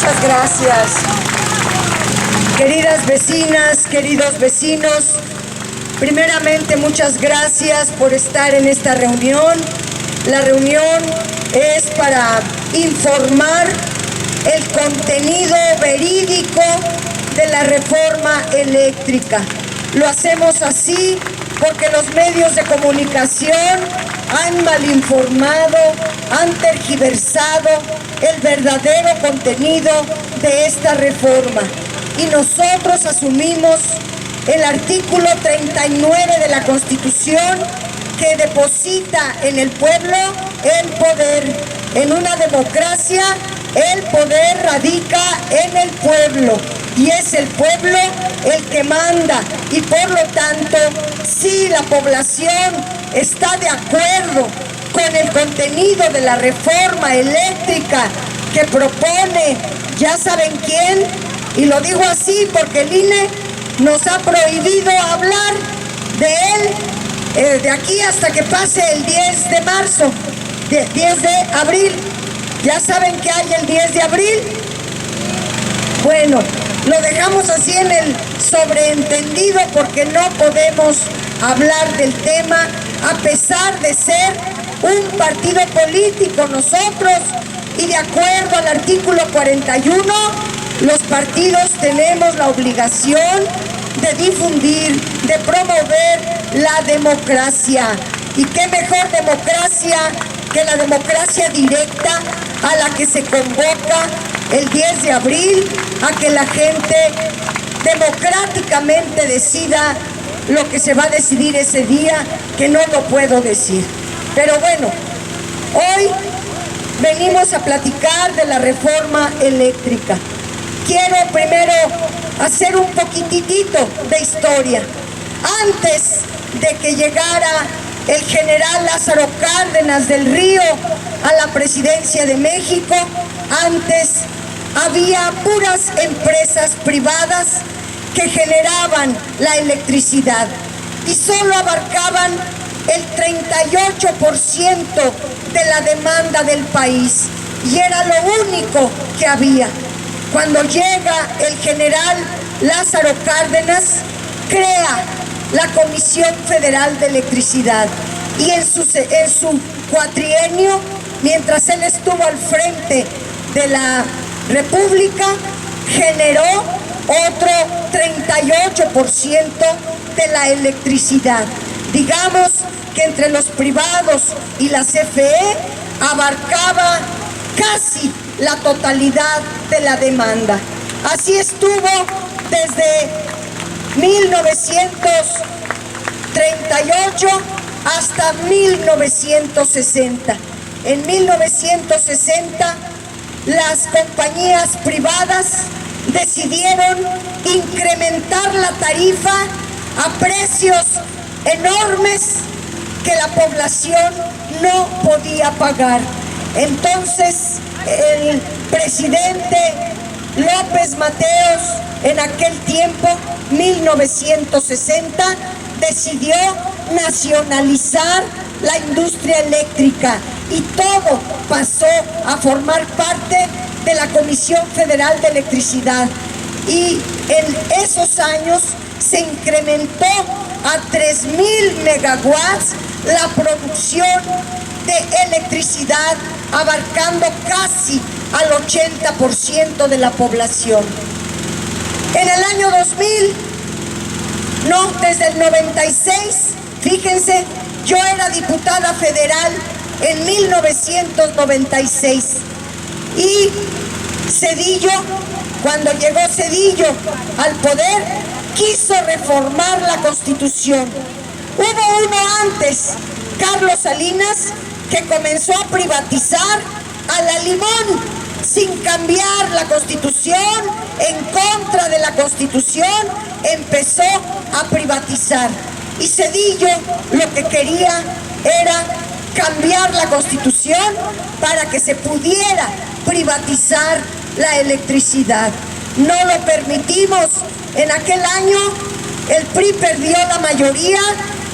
Muchas gracias. Queridas vecinas, queridos vecinos, primeramente muchas gracias por estar en esta reunión. La reunión es para informar el contenido verídico de la reforma eléctrica. Lo hacemos así porque los medios de comunicación han malinformado, han tergiversado el verdadero contenido de esta reforma. Y nosotros asumimos el artículo 39 de la Constitución que deposita en el pueblo el poder. En una democracia, el poder radica en el pueblo y es el pueblo el que manda. Y por lo tanto, si la población está de acuerdo con el contenido de la reforma eléctrica que propone, ya saben quién, y lo digo así porque el INE nos ha prohibido hablar de él de aquí hasta que pase el 10 de marzo, 10 de abril. ¿Ya saben qué hay el 10 de abril? Bueno, lo dejamos así en el sobreentendido porque no podemos hablar del tema a pesar de ser un partido político nosotros, y de acuerdo al artículo 41, los partidos tenemos la obligación de difundir, de promover la democracia. ¿Y qué mejor democracia que la democracia directa a la que se convoca el 10 de abril a que la gente democráticamente decida lo que se va a decidir ese día, que no lo puedo decir? Pero bueno, hoy venimos a platicar de la reforma eléctrica. Quiero primero hacer un poquitito de historia. Antes de que llegara el general Lázaro Cárdenas del Río a la presidencia de México, antes había puras empresas privadas que generaban la electricidad y solo abarcaban el 38% de la demanda del país, y era lo único que había. Cuando llega el general Lázaro Cárdenas, crea la Comisión Federal de Electricidad, y en su cuatrienio, mientras él estuvo al frente de la República, generó otro 38% de la electricidad. Digamos que entre los privados y la CFE abarcaba casi la totalidad de la demanda. Así estuvo desde 1938 hasta 1960. En 1960, las compañías privadas decidieron incrementar la tarifa a precios enormes que la población no podía pagar. Entonces, el presidente López Mateos, en aquel tiempo, 1960, decidió nacionalizar la industria eléctrica y todo pasó a formar parte de la Comisión Federal de Electricidad. Y en esos años se incrementó a 3,000 megawatts la producción de electricidad, abarcando casi al 80% de la población. En el año 2000, no, desde el 96, fíjense, yo era diputada federal en 1996 y Zedillo, cuando llegó Zedillo al poder, quiso reformar la Constitución. Hubo uno antes, Carlos Salinas, que comenzó a privatizar a la Limón sin cambiar la Constitución, en contra de la Constitución, empezó a privatizar. Y Zedillo lo que quería era cambiar la Constitución para que se pudiera privatizar la electricidad. No lo permitimos. En aquel año el PRI perdió la mayoría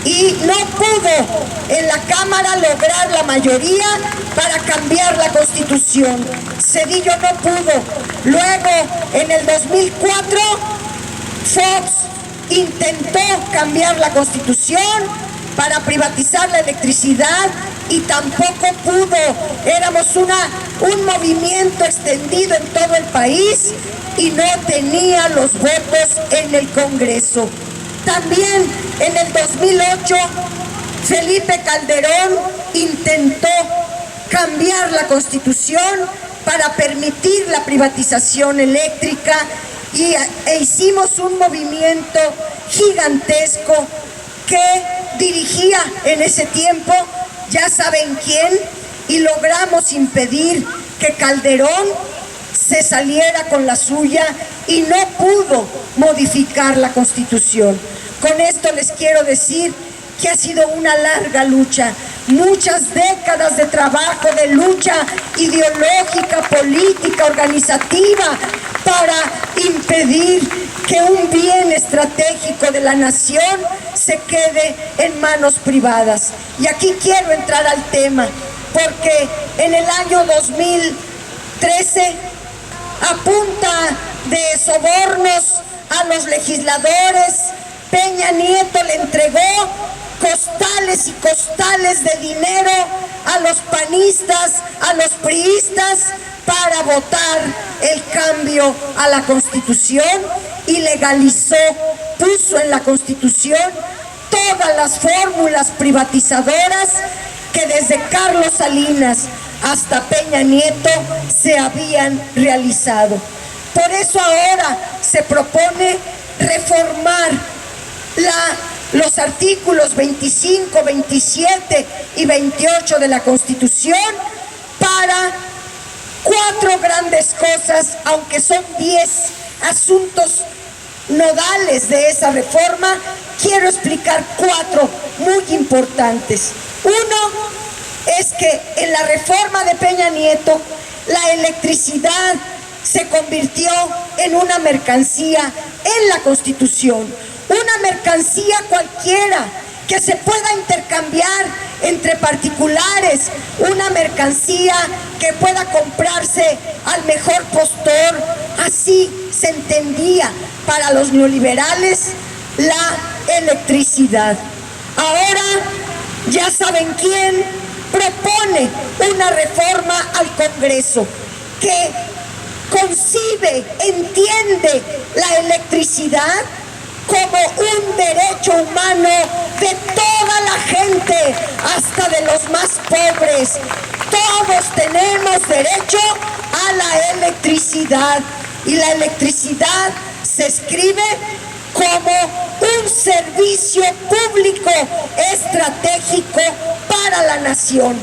y no pudo en la Cámara lograr la mayoría para cambiar la Constitución. Zedillo no pudo. Luego, en el 2004, Fox intentó cambiar la Constitución para privatizar la electricidad y tampoco pudo. Éramos un movimiento extendido en todo el país y no tenía los votos en el Congreso. También en el 2008, Felipe Calderón intentó cambiar la Constitución para permitir la privatización eléctrica e hicimos un movimiento gigantesco que dirigía en ese tiempo, ya saben quién, y logramos impedir que Calderón se saliera con la suya y no pudo modificar la Constitución. Con esto les quiero decir que ha sido una larga lucha, muchas décadas de trabajo, de lucha ideológica, política, organizativa, para impedir que un bien estratégico de la nación se quede en manos privadas. Y aquí quiero entrar al tema, porque en el año 2013, a punta de sobornos a los legisladores, Peña Nieto le entregó costales y costales de dinero a los panistas, a los priistas, para votar el cambio a la Constitución y legalizó, puso en la Constitución todas las fórmulas privatizadoras que desde Carlos Salinas hasta Peña Nieto se habían realizado. Por eso ahora se propone reformar los artículos 25, 27 y 28 de la Constitución para 4 grandes cosas, aunque son 10 asuntos nodales de esa reforma. Quiero explicar 4 muy importantes. Uno es que en la reforma de Peña Nieto, la electricidad se convirtió en una mercancía en la Constitución, una mercancía cualquiera que se pueda intercambiar entre particulares, una mercancía que pueda comprarse al mejor postor. Así se entendía para los neoliberales la electricidad. Ahora ya saben quién propone una reforma al Congreso que concibe, entiende la electricidad como un derecho humano de toda la gente, hasta de los más pobres. Todos tenemos derecho a la electricidad, y la electricidad se escribe como un servicio público estratégico para la nación.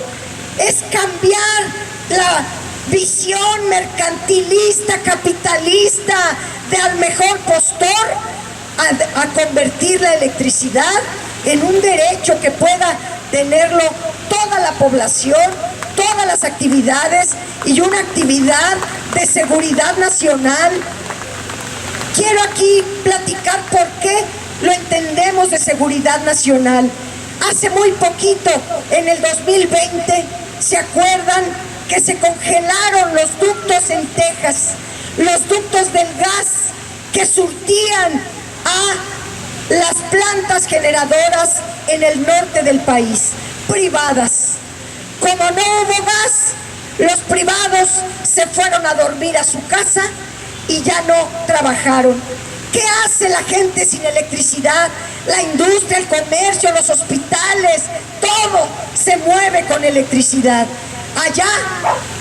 Es cambiar la visión mercantilista, capitalista de al mejor postor a convertir la electricidad en un derecho que pueda tenerlo toda la población, todas las actividades, y una actividad de seguridad nacional. Quiero aquí platicar por qué lo entendemos de seguridad nacional. Hace muy poquito, en el 2020, ¿se acuerdan que se congelaron los ductos en Texas? Los ductos del gas que surtían a las plantas generadoras en el norte del país, privadas. Como no hubo gas, los privados se fueron a dormir a su casa y ya no trabajaron. ¿Qué hace la gente sin electricidad? La industria, el comercio, los hospitales, todo se mueve con electricidad. Allá,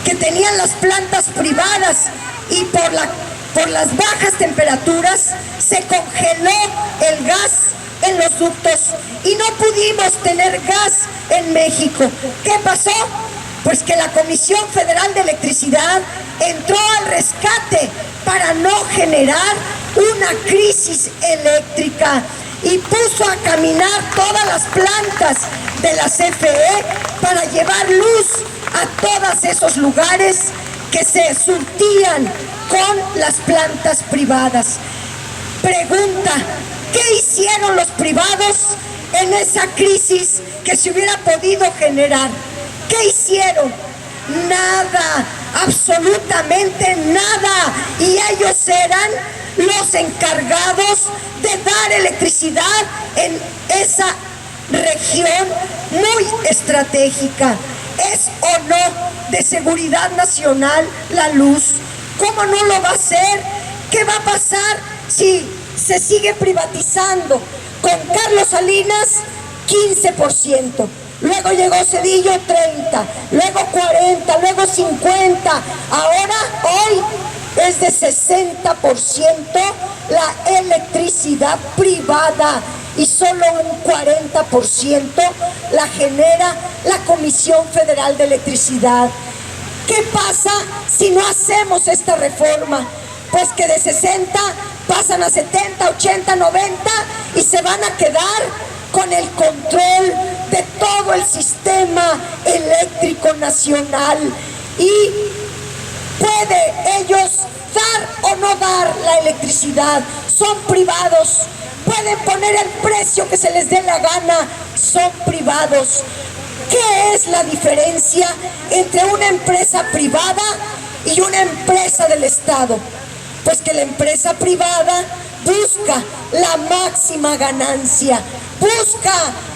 que tenían las plantas privadas y por las bajas temperaturas se congeló el gas en los ductos y no pudimos tener gas en México. ¿Qué pasó? Pues que la Comisión Federal de Electricidad entró al rescate para no generar una crisis eléctrica y puso a caminar todas las plantas de la CFE para llevar luz a todos esos lugares que se surtían con las plantas privadas. Pregunta, ¿qué hicieron los privados en esa crisis que se hubiera podido generar? ¿Qué hicieron? nada, absolutamente nada. Y ellos eran los encargados de dar electricidad en esa región muy estratégica. ¿Es o no de seguridad nacional la luz? ¿Cómo no lo va a hacer? ¿Qué va a pasar si se sigue privatizando? Con Carlos Salinas, 15%. Luego llegó Zedillo, 30%. Luego 40%. Luego 50%. Ahora, hoy, es de 60% la electricidad privada. Y solo un 40% la genera la Comisión Federal de Electricidad. ¿Qué pasa si no hacemos esta reforma? Pues que de 60 pasan a 70, 80, 90 y se van a quedar con el control de todo el sistema eléctrico nacional. Y puede ellos dar o no dar la electricidad. Son privados. Pueden poner el precio que se les dé la gana, son privados. ¿Qué es la diferencia entre una empresa privada y una empresa del Estado? Pues que la empresa privada busca la máxima ganancia, busca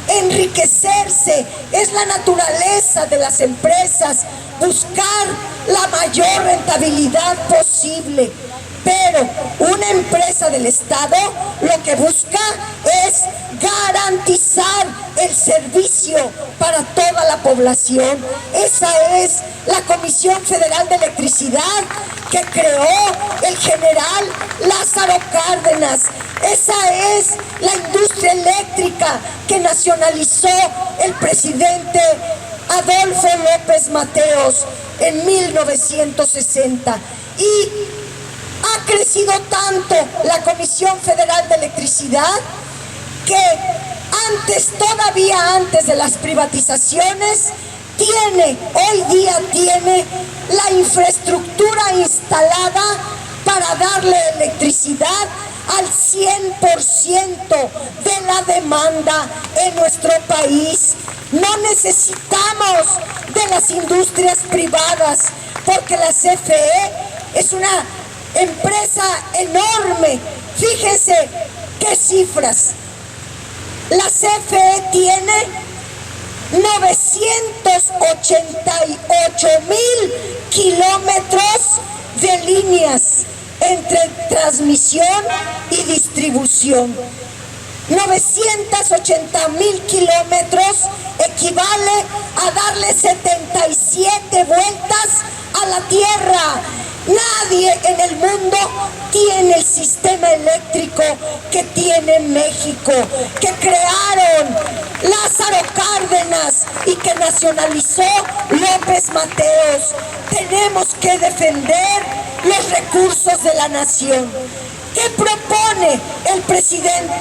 enriquecerse. Es la naturaleza de las empresas, buscar la mayor rentabilidad posible. Pero una empresa del Estado lo que busca es garantizar el servicio para toda la población. Esa es la Comisión Federal de Electricidad que creó el general Lázaro Cárdenas. Esa es la industria eléctrica que nacionalizó el presidente Adolfo López Mateos en 1960. Y ha crecido tanto la Comisión Federal de Electricidad que todavía antes de las privatizaciones, hoy día tiene la infraestructura instalada para darle electricidad al 100% de la demanda en nuestro país. No necesitamos de las industrias privadas porque la CFE es una empresa enorme. Fíjense qué cifras. La CFE tiene 988,000 kilómetros de líneas entre transmisión y distribución. 980,000 kilómetros equivale a darle 77 vueltas a la Tierra. Nadie en el mundo tiene el sistema eléctrico que tiene México, que crearon Lázaro Cárdenas y que nacionalizó López Mateos. Tenemos que defender los recursos de la nación. ¿Qué propone el presidente?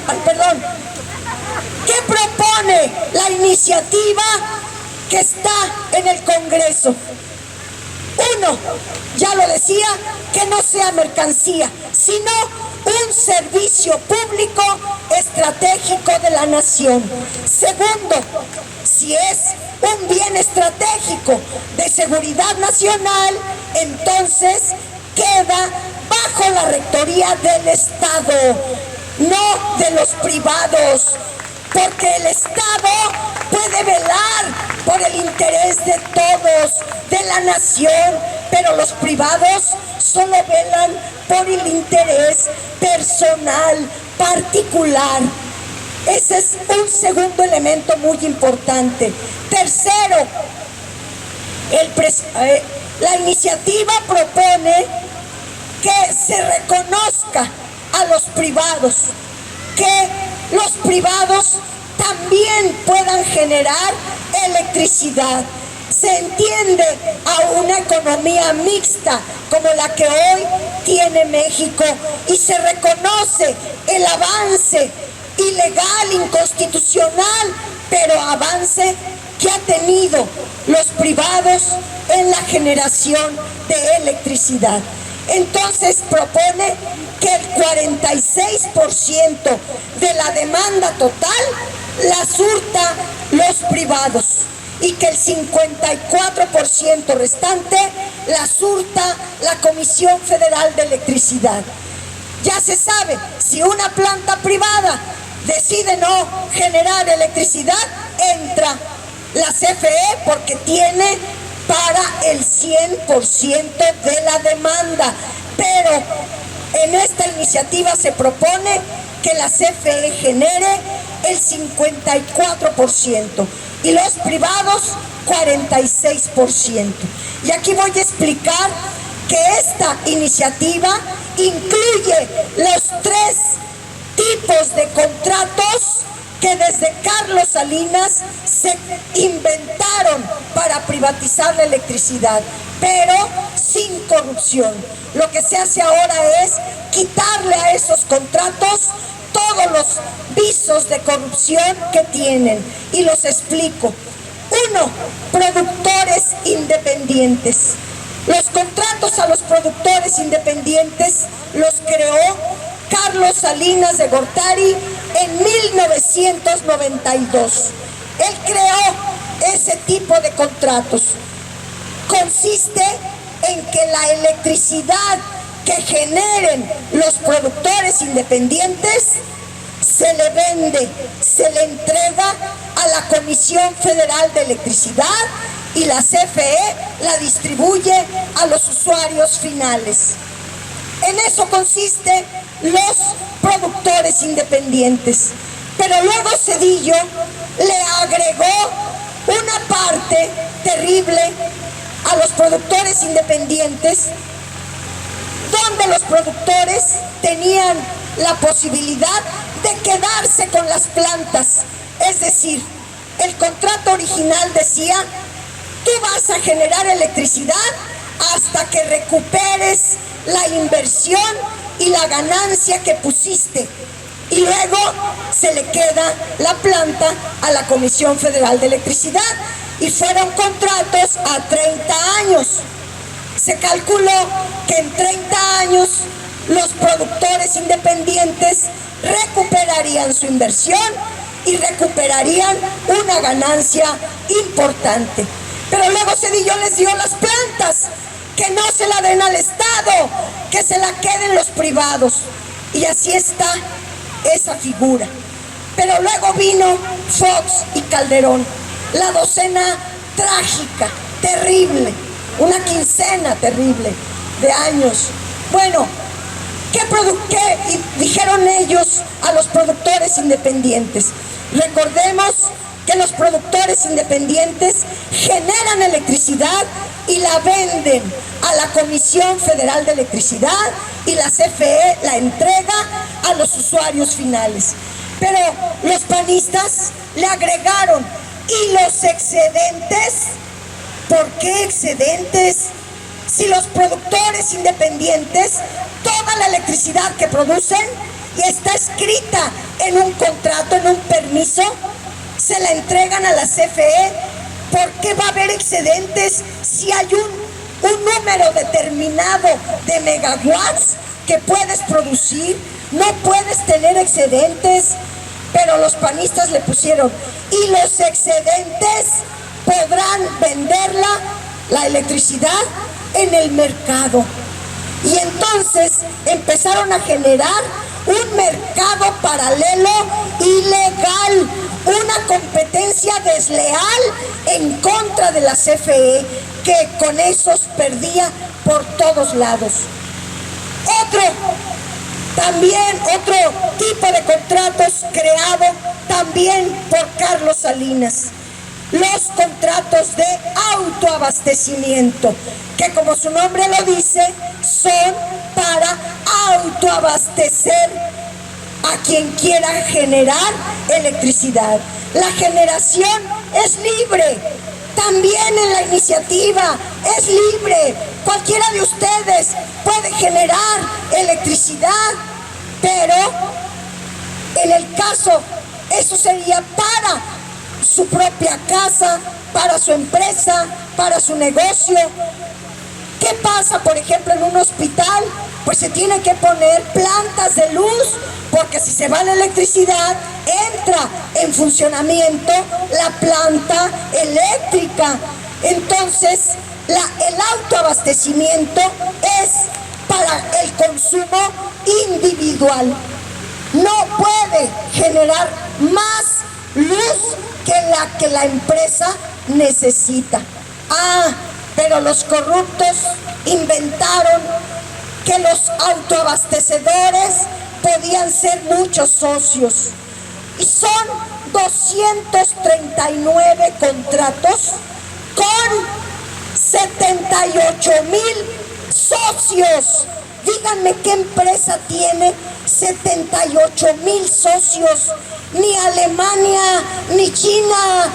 ¿Qué propone la iniciativa que está en el Congreso? Uno, ya lo decía, que no sea mercancía, sino un servicio público estratégico de la nación. Segundo, si es un bien estratégico de seguridad nacional, entonces queda bajo la rectoría del Estado, no de los privados, porque el Estado puede velar por el interés de todos, de la nación, pero los privados solo velan por el interés personal, particular. Ese es un segundo elemento muy importante. Tercero, la iniciativa propone que se reconozca a los privados, que los privados también puedan generar electricidad. Se entiende a una economía mixta como la que hoy tiene México y se reconoce el avance ilegal, inconstitucional, pero avance que ha tenido los privados en la generación de electricidad. Entonces propone que el 46% de la demanda total la surta los privados y que el 54% restante la surta la Comisión Federal de Electricidad. Ya se sabe, si una planta privada decide no generar electricidad, entra la CFE porque tiene para el 100% de la demanda. Pero en esta iniciativa se propone que la CFE genere el 54% y los privados 46%. Y aquí voy a explicar que esta iniciativa incluye los 3 tipos de contratos que desde Carlos Salinas se inventaron para privatizar la electricidad, pero sin corrupción. Lo que se hace ahora es quitarle a esos contratos todos los visos de corrupción que tienen. Y los explico. 1. Productores independientes. Los contratos a los productores independientes los creó Carlos Salinas de Gortari en 1992. Él creó ese tipo de contratos. Consiste en que la electricidad que generen los productores independientes se le vende, se le entrega a la Comisión Federal de Electricidad y la CFE la distribuye a los usuarios finales. En eso consiste los productores independientes. Pero luego Zedillo le agregó una parte terrible a los productores independientes, donde los productores tenían la posibilidad de quedarse con las plantas. Es decir, el contrato original decía: tú vas a generar electricidad hasta que recuperes la inversión y la ganancia que pusiste, y luego se le queda la planta a la Comisión Federal de Electricidad, y fueron contratos a 30 años. Se calculó que en 30 años los productores independientes recuperarían su inversión y recuperarían una ganancia importante. Pero luego Zedillo les dio las plantas, que no se la den al Estado, que se la queden los privados. Y así está esa figura. Pero luego vino Fox y Calderón, la docena trágica, terrible, una quincena terrible de años. Bueno, ¿qué dijeron ellos a los productores independientes? Recordemos que los productores independientes generan electricidad y la venden a la Comisión Federal de Electricidad, y la CFE la entrega a los usuarios finales. Pero los panistas le agregaron: ¿y los excedentes? ¿Por qué excedentes? Si los productores independientes, toda la electricidad que producen y está escrita en un contrato, en un permiso, se la entregan a la CFE, ¿por qué va a haber excedentes si hay un número determinado de megawatts que puedes producir? No puedes tener excedentes. Pero los panistas le pusieron: y los excedentes podrán venderla, la electricidad, en el mercado. Y entonces empezaron a generar un mercado paralelo ilegal, una competencia desleal en contra de la CFE, que con esos perdía por todos lados. Otro tipo de contratos creado también por Carlos Salinas: los contratos de autoabastecimiento, que como su nombre lo dice, son para autoabastecer a quien quiera generar electricidad. La generación es libre. También en la iniciativa es libre. Cualquiera de ustedes puede generar electricidad, pero en el caso, eso sería para su propia casa, para su empresa, para su negocio. ¿Qué pasa, por ejemplo, en un hospital pues se tienen que poner plantas de luz, porque si se va la electricidad, entra en funcionamiento la planta eléctrica. Entonces, el autoabastecimiento es para el consumo individual. No puede generar más luz que la empresa necesita. Pero los corruptos inventaron que los autoabastecedores podían ser muchos socios. Y son 239 contratos con 78,000 socios. Díganme qué empresa tiene 78,000 socios. Ni Alemania, ni China,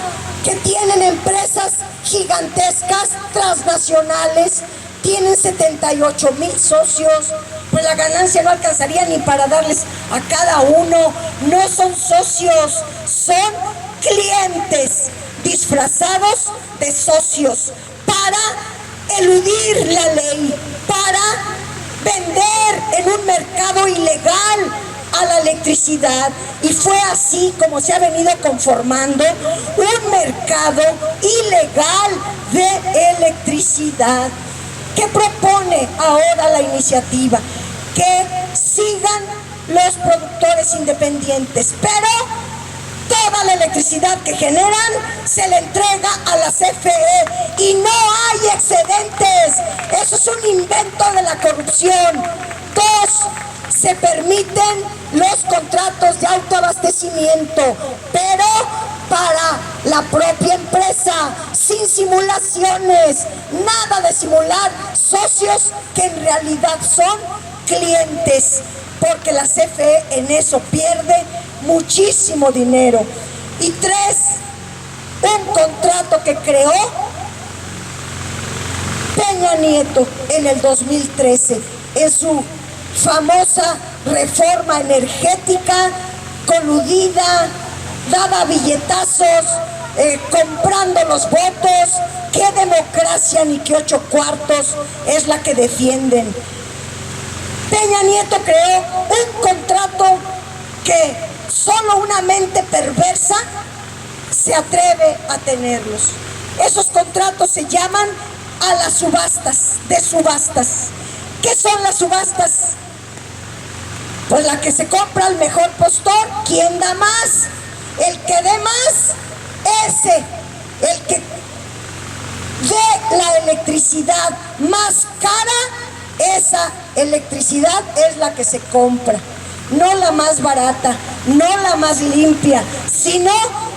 que tienen empresas gigantescas, transnacionales, tienen 78,000 socios. Pues la ganancia no alcanzaría ni para darles a cada uno. No son socios, son clientes disfrazados de socios para eludir la ley, para vender en un mercado ilegal a la electricidad. Y fue así como se ha venido conformando un mercado ilegal de electricidad. ¿Qué propone ahora la iniciativa? Que sigan los productores independientes, pero toda la electricidad que generan se le entrega a la CFE y no hay excedentes. Eso es un invento de la corrupción. 2, se permiten los contratos de autoabastecimiento, pero para la propia empresa, sin simulaciones, nada de simular socios que en realidad son clientes, porque la CFE en eso pierde muchísimo dinero. Y 3, un contrato que creó Peña Nieto en el 2013, en su famosa reforma energética coludida, daba billetazos, comprando los votos. ¿Qué democracia ni qué 8 cuartos es la que defienden? Peña Nieto creó un contrato que solo una mente perversa se atreve a tenerlos. Esos contratos se llaman a las subastas, de subastas. ¿Qué son las subastas? Pues la que se compra al mejor postor. ¿Quién da más? El que dé más, ese, el que dé la electricidad más cara, esa electricidad es la que se compra. No la más barata, no la más limpia, sino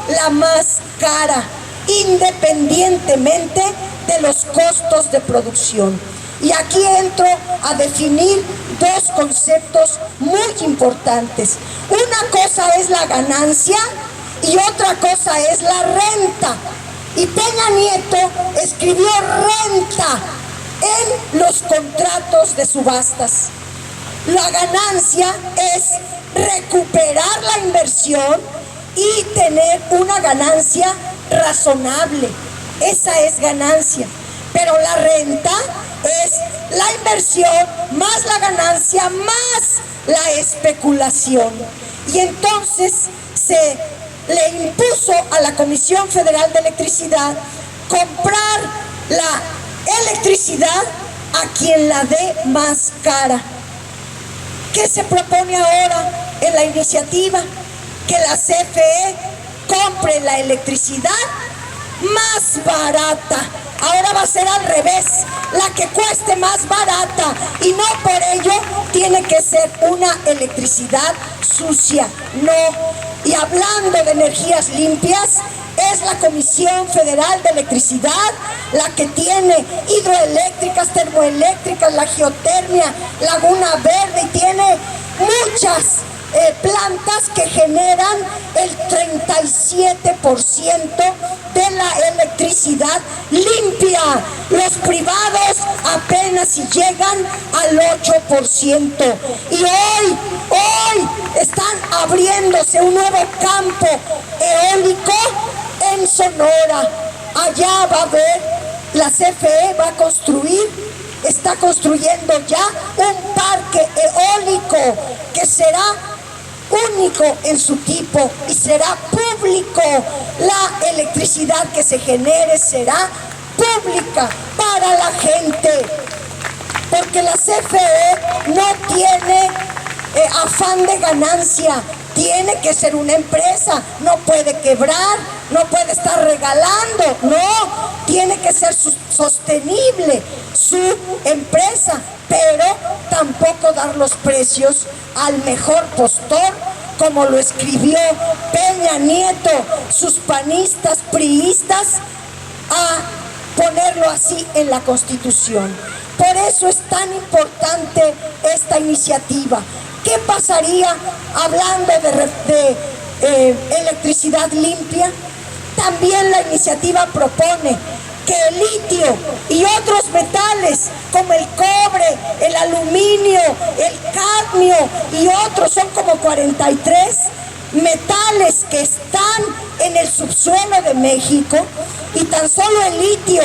la más cara, independientemente de los costos de producción. Y aquí entro a definir 2 conceptos muy importantes. Una cosa es la ganancia y otra cosa es la renta. Y Peña Nieto escribió renta en los contratos de subastas. La ganancia es recuperar la inversión y tener una ganancia razonable. Esa es ganancia. Pero la renta es la inversión más la ganancia más la especulación. Y entonces se le impuso a la Comisión Federal de Electricidad comprar la electricidad a quien la dé más cara. ¿Qué se propone ahora en la iniciativa? Que la CFE compre la electricidad más barata. Ahora va a ser al revés, la que cueste más barata, y no por ello tiene que ser una electricidad sucia, no. Y hablando de energías limpias, es la Comisión Federal de Electricidad la que tiene hidroeléctricas, termoeléctricas, la geotermia, Laguna Verde, y tiene muchas plantas que generan el 37% de la electricidad limpia. Los privados apenas si llegan al 8%. Y hoy están abriéndose un nuevo campo eólico en Sonora. Allá va a haber, la CFE va a construir está construyendo ya un parque eólico que será único en su tipo y será público. La electricidad que se genere será pública para la gente, porque la CFE no tiene afán de ganancia, tiene que ser una empresa, no puede quebrar, no puede estar regalando, no, tiene que ser sostenible su empresa, pero tampoco dar los precios al mejor postor, como lo escribió Peña Nieto, sus panistas, priistas, a ponerlo así en la Constitución. Por eso es tan importante esta iniciativa. ¿Qué pasaría hablando de electricidad limpia? También la iniciativa propone que el litio y otros metales como el cobre, el aluminio, el cadmio y otros, son como 43 metales que están en el subsuelo de México, y tan solo el litio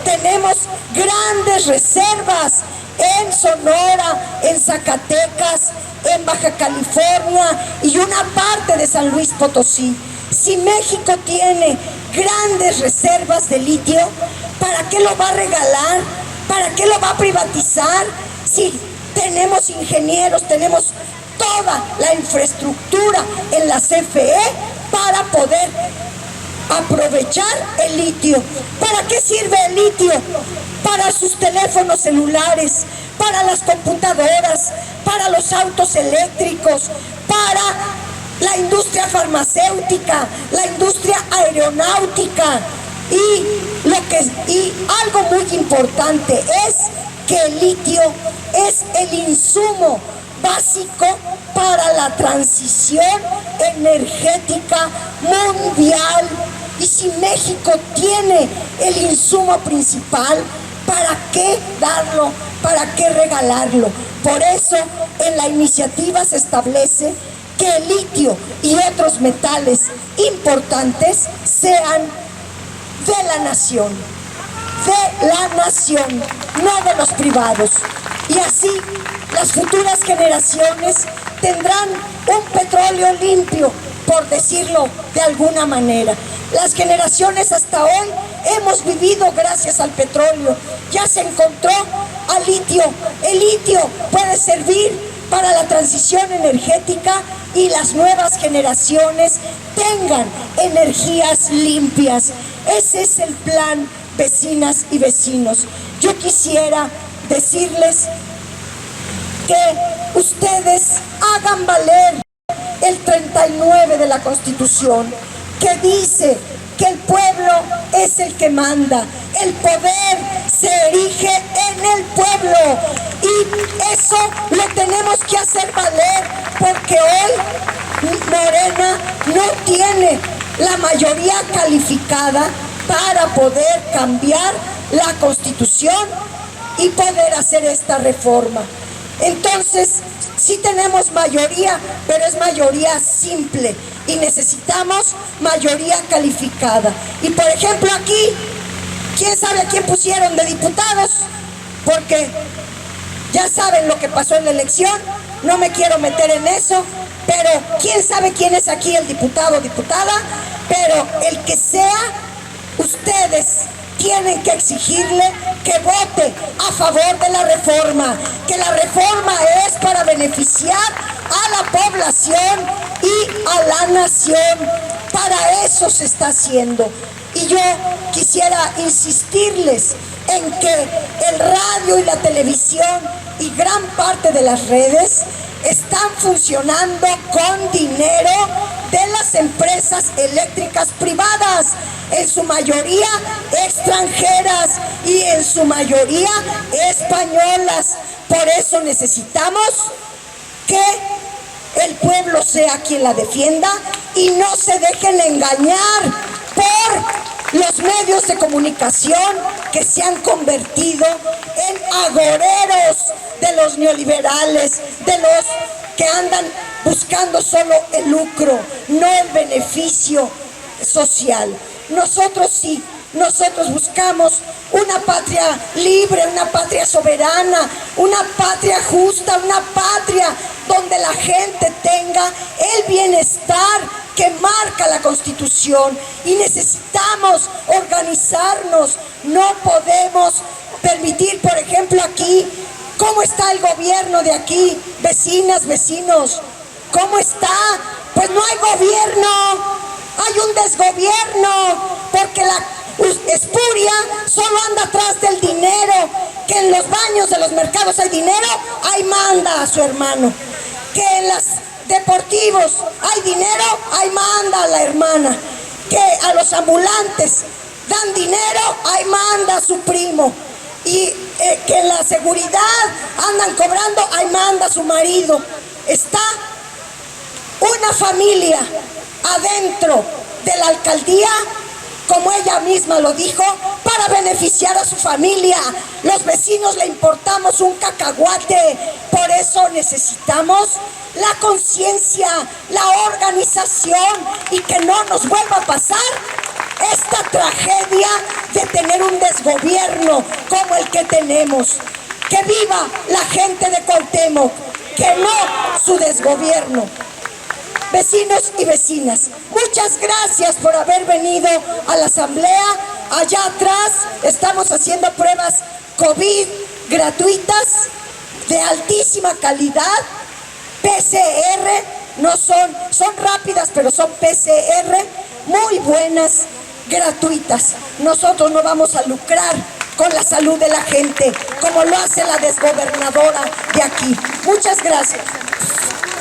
tenemos grandes reservas en Sonora, en Zacatecas, en Baja California y una parte de San Luis Potosí. Si México tiene grandes reservas de litio, ¿para qué lo va a regalar? ¿Para qué lo va a privatizar? Si tenemos ingenieros, tenemos toda la infraestructura en la CFE para poder aprovechar el litio. ¿Para qué sirve el litio? Para sus teléfonos celulares, para las computadoras, para los autos eléctricos, para la industria farmacéutica, la industria aeronáutica. Y algo muy importante es que el litio es el insumo básico para la transición energética mundial. Y si México tiene el insumo principal, ¿para qué darlo? ¿Para qué regalarlo? Por eso en la iniciativa se establece que el litio y otros metales importantes sean de la nación, no de los privados. Y así las futuras generaciones tendrán un petróleo limpio, por decirlo de alguna manera. Las generaciones hasta hoy hemos vivido gracias al petróleo. Ya se encontró al litio. El litio puede servir para la transición energética y las nuevas generaciones tengan energías limpias. Ese es el plan, vecinas y vecinos. Yo quisiera decirles que ustedes hagan valer el 39 de la Constitución, que dice que el pueblo es el que manda, el poder se erige en el pueblo, y eso lo tenemos que hacer valer, porque hoy Morena no tiene la mayoría calificada para poder cambiar la Constitución y poder hacer esta reforma. Entonces, sí tenemos mayoría, pero es mayoría simple y necesitamos mayoría calificada. Y por ejemplo aquí, ¿quién sabe a quién pusieron de diputados? Porque ya saben lo que pasó en la elección, no me quiero meter en eso, pero ¿quién sabe quién es aquí el diputado o diputada? Pero el que sea, ustedes tienen que exigirle que vote a favor de la reforma, que la reforma es para beneficiar a la población y a la nación. Para eso se está haciendo. Y yo quisiera insistirles en que el radio y la televisión y gran parte de las redes están funcionando con dinero de las empresas eléctricas privadas, en su mayoría extranjeras y en su mayoría españolas. Por eso necesitamos que el pueblo sea quien la defienda y no se dejen engañar por los medios de comunicación que se han convertido en agoreros de los neoliberales, de los que andan buscando solo el lucro, no el beneficio social. Nosotros sí Nosotros buscamos una patria libre, una patria soberana, una patria justa, una patria donde la gente tenga el bienestar que marca la Constitución. Y necesitamos organizarnos. No podemos permitir, por ejemplo, aquí, ¿cómo está el gobierno de aquí? Vecinas, vecinos, ¿cómo está? Pues no hay gobierno, hay un desgobierno, porque la espuria solo anda atrás del dinero. Que en los baños de los mercados hay dinero, ahí manda a su hermano. Que en los deportivos hay dinero, ahí manda a la hermana. Que a los ambulantes dan dinero, ahí manda a su primo. Y que en la seguridad andan cobrando, ahí manda a su marido. Está una familia adentro de la alcaldía, como ella misma lo dijo, para beneficiar a su familia. Los vecinos le importamos un cacahuate. Por eso necesitamos la conciencia, la organización, y que no nos vuelva a pasar esta tragedia de tener un desgobierno como el que tenemos. Que viva la gente de Cuauhtémoc, que no su desgobierno. Vecinos y vecinas, muchas gracias por haber venido a la asamblea. Allá atrás estamos haciendo pruebas COVID gratuitas de altísima calidad, PCR, no son rápidas, pero son PCR, muy buenas, gratuitas. Nosotros no vamos a lucrar con la salud de la gente, como lo hace la desgobernadora de aquí. Muchas gracias.